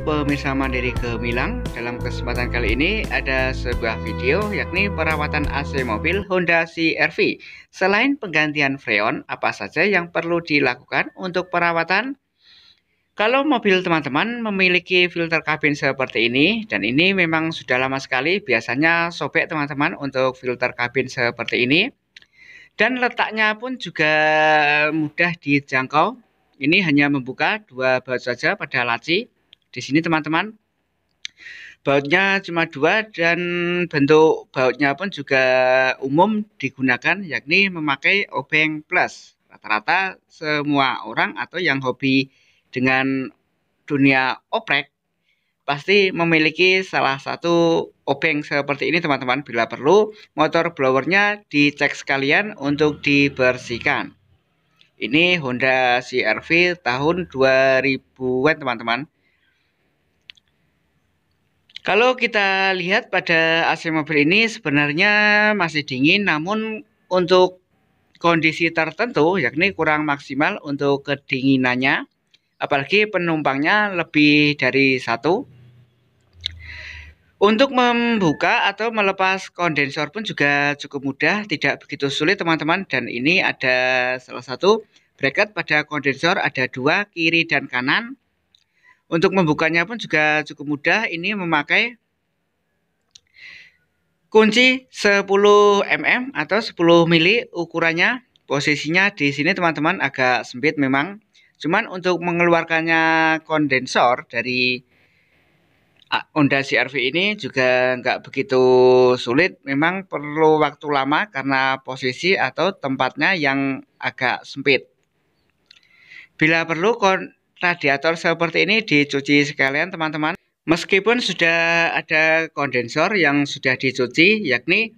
Halo pemirsa Mandiri Gemilang, dalam kesempatan kali ini ada sebuah video yakni perawatan AC mobil Honda CR-V. Selain penggantian freon, apa saja yang perlu dilakukan untuk perawatan? Kalau mobil teman-teman memiliki filter kabin seperti ini, dan ini memang sudah lama sekali, biasanya sobek teman-teman untuk filter kabin seperti ini. Dan letaknya pun juga mudah dijangkau. Ini hanya membuka dua baut saja pada laci. Di sini teman-teman, bautnya cuma dua dan bentuk bautnya pun juga umum digunakan, yakni memakai obeng plus. Rata-rata semua orang atau yang hobi dengan dunia oprek pasti memiliki salah satu obeng seperti ini teman-teman. Bila perlu, motor blowernya dicek sekalian untuk dibersihkan. Ini Honda CR-V tahun 2000-an teman-teman. Kalau kita lihat pada AC mobil ini sebenarnya masih dingin, namun untuk kondisi tertentu yakni kurang maksimal untuk kedinginannya, apalagi penumpangnya lebih dari satu. Untuk membuka atau melepas kondensor pun juga cukup mudah, tidak begitu sulit teman-teman. Dan ini ada salah satu bracket pada kondensor, ada dua, kiri dan kanan. Untuk membukanya pun juga cukup mudah, ini memakai kunci 10 mm atau 10 mili ukurannya. Posisinya di sini teman-teman agak sempit memang. Cuman untuk mengeluarkannya kondensor dari Honda CR-V ini juga nggak begitu sulit. Memang perlu waktu lama karena posisi atau tempatnya yang agak sempit. Bila perlu, radiator seperti ini dicuci sekalian teman-teman. Meskipun sudah ada kondensor yang sudah dicuci, yakni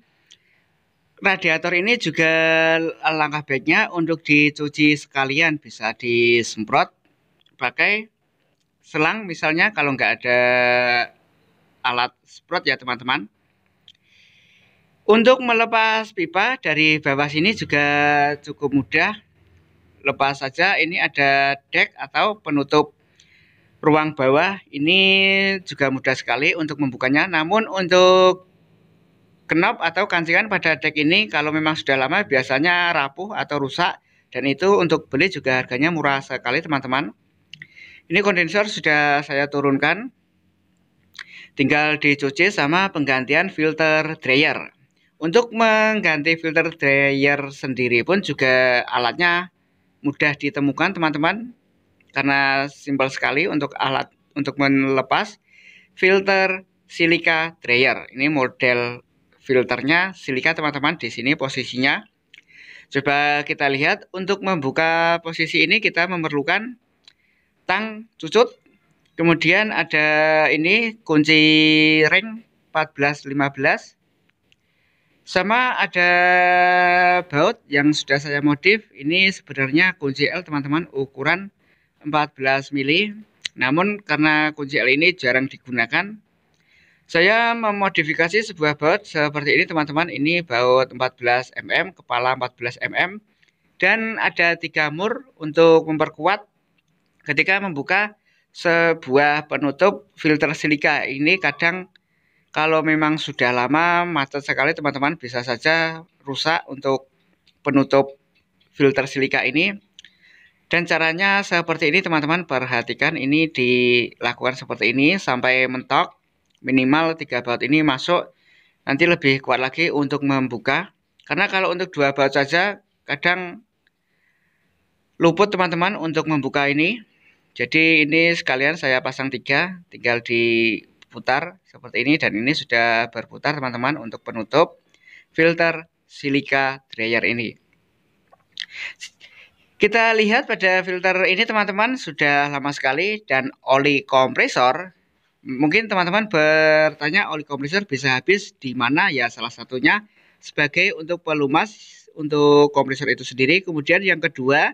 radiator ini juga langkah baiknya untuk dicuci sekalian. Bisa disemprot pakai selang misalnya kalau nggak ada alat semprot ya teman-teman. Untuk melepas pipa dari bawah sini juga cukup mudah. Lepas saja, ini ada dek atau penutup ruang bawah, ini juga mudah sekali untuk membukanya. Namun untuk knop atau kancingan pada dek ini kalau memang sudah lama biasanya rapuh atau rusak, dan itu untuk beli juga harganya murah sekali teman-teman. Ini kondensor sudah saya turunkan, tinggal dicuci sama penggantian filter dryer. Untuk mengganti filter dryer sendiri pun juga alatnya mudah ditemukan teman-teman, karena simpel sekali untuk alat untuk melepas filter silika dryer. Ini model filternya silika teman-teman, di sini posisinya. Coba kita lihat, untuk membuka posisi ini kita memerlukan tang cucut, kemudian ada ini kunci ring 14-15, sama ada baut yang sudah saya modif. Ini sebenarnya kunci L teman-teman, ukuran 14 mili. Namun karena kunci L ini jarang digunakan, saya memodifikasi sebuah baut seperti ini teman-teman. Ini baut 14 mm, kepala 14 mm, dan ada 3 mur untuk memperkuat ketika membuka sebuah penutup filter silika. Ini kadang kalau memang sudah lama macet sekali teman-teman, bisa saja rusak untuk penutup filter silika ini. Dan caranya seperti ini teman-teman, perhatikan, ini dilakukan seperti ini sampai mentok. Minimal 3 baut ini masuk, nanti lebih kuat lagi untuk membuka. Karena kalau untuk 2 baut saja kadang luput teman-teman untuk membuka ini. Jadi ini sekalian saya pasang 3, tinggal diputar seperti ini, dan ini sudah berputar teman-teman untuk penutup filter silika dryer ini. Kita lihat pada filter ini teman-teman sudah lama sekali, dan oli kompresor, mungkin teman-teman bertanya oli kompresor bisa habis di mana? Ya salah satunya sebagai untuk pelumas untuk kompresor itu sendiri. Kemudian yang kedua,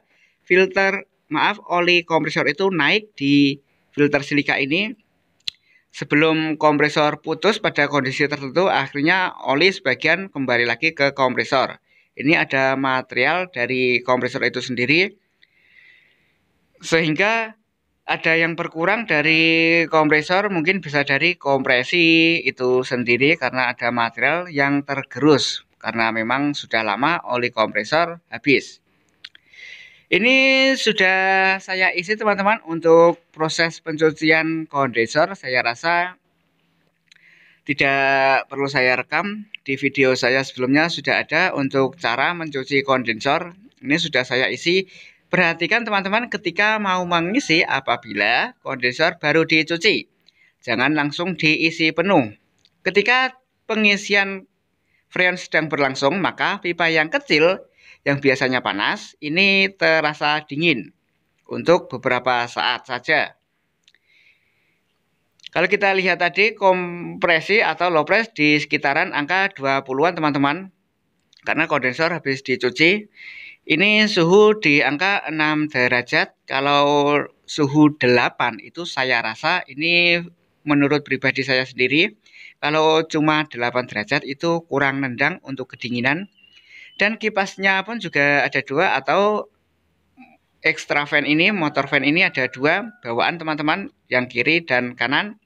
oli kompresor itu naik di filter silika ini. Sebelum kompresor putus pada kondisi tertentu, akhirnya oli sebagian kembali lagi ke kompresor. Ini ada material dari kompresor itu sendiri, sehingga ada yang berkurang dari kompresor, mungkin bisa dari kompresi itu sendiri karena ada material yang tergerus karena memang sudah lama oli kompresor habis. Ini sudah saya isi teman-teman untuk proses pencucian kondensor. Saya rasa tidak perlu saya rekam, di video saya sebelumnya sudah ada untuk cara mencuci kondensor. Ini sudah saya isi. Perhatikan teman-teman ketika mau mengisi apabila kondensor baru dicuci. Jangan langsung diisi penuh. Ketika pengisian freon sedang berlangsung, maka pipa yang kecil yang biasanya panas ini terasa dingin untuk beberapa saat saja. Kalau kita lihat tadi kompresi atau low press di sekitaran angka 20-an teman-teman. Karena kondensor habis dicuci. Ini suhu di angka 6 derajat. Kalau suhu 8 itu saya rasa ini menurut pribadi saya sendiri. Kalau cuma 8 derajat itu kurang nendang untuk kedinginan. Dan kipasnya pun juga ada 2 atau extra fan ini, motor fan ini ada 2 bawaan teman-teman, yang kiri dan kanan.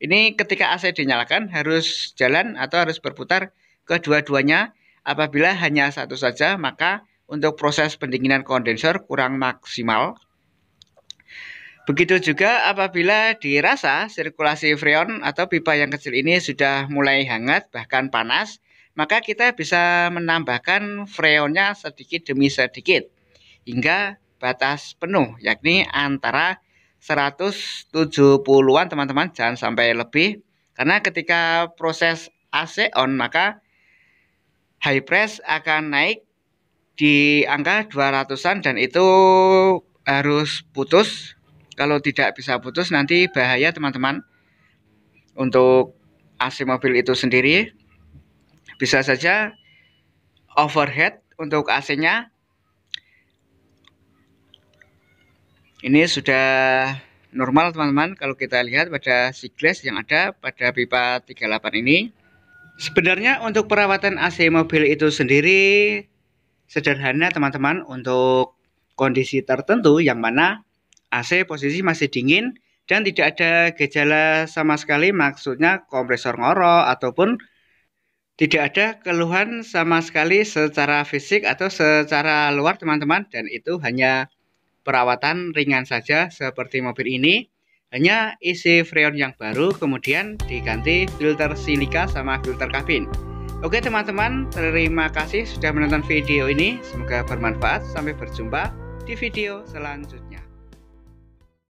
Ini ketika AC dinyalakan harus jalan atau harus berputar kedua-duanya. Apabila hanya satu saja, maka untuk proses pendinginan kondensor kurang maksimal. Begitu juga apabila dirasa sirkulasi freon atau pipa yang kecil ini sudah mulai hangat bahkan panas, maka kita bisa menambahkan freonnya sedikit demi sedikit hingga batas penuh, yakni antara 170-an teman-teman, jangan sampai lebih. Karena ketika proses AC on, maka high press akan naik di angka 200-an dan itu harus putus. Kalau tidak bisa putus nanti bahaya teman-teman. Untuk AC mobil itu sendiri bisa saja overheat untuk AC-nya. Ini sudah normal teman-teman kalau kita lihat pada sigles yang ada pada pipa 38 ini. Sebenarnya untuk perawatan AC mobil itu sendiri sederhana teman-teman, untuk kondisi tertentu yang mana AC posisi masih dingin dan tidak ada gejala sama sekali, maksudnya kompresor ngorok ataupun tidak ada keluhan sama sekali secara fisik atau secara luar teman-teman, dan itu hanya perawatan ringan saja seperti mobil ini. Hanya isi freon yang baru, kemudian diganti filter silika sama filter kabin. Oke teman-teman, terima kasih sudah menonton video ini. Semoga bermanfaat. Sampai berjumpa di video selanjutnya.